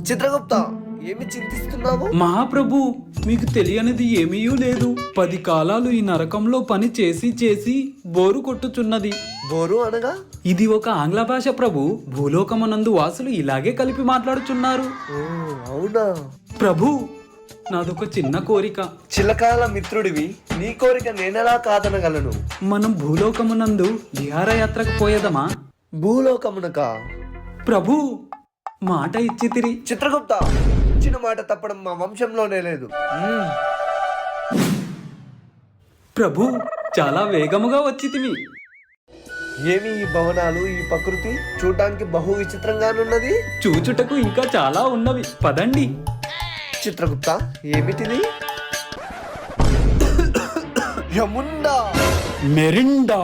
చిత్రగుప్త, ఏమి చింతిస్తున్నావు? మహాప్రభు, మీకు తెలియనిది ఏమీ లేదు. 10 కాలాలు ఈ నరకంలో పని చేసి చేసి బోరు కొట్టుచున్నది. బోరు అనగా? ఇది ఒక ఆంగ్ల భాష ప్రభు. భూలోకమునందు వాసులు ఇలాగే కలిపి మాట్లాడుచున్నారు. ఓ, అవునా? ప్రభు, నాదొక చిన్న కోరిక. చిలకాల మిత్రుడివి, నీ కోరిక నేనెలా కాదనగలను? మనం భూలోకమునందు విహారయాత్రకు పోయేదమా? భూలోకమునక? ప్రభు, మాట ఇచ్చితిరి. చిత్రగుప్త, ఇచ్చిన మాట తప్పడం మా వంశంలోనే లేదు. ప్రభు, చాలా వేగముగా వచ్చితివి. ఏమి ఈ భవనాలు, ఈ ప్రకృతి చూడడానికి బహు విచిత్రంగానున్నది. చూచుటకు ఇంకా చాలా ఉన్నవి, పదండి. చిత్రగుప్త, ఏమిటిది? యముండా. మెరిండా.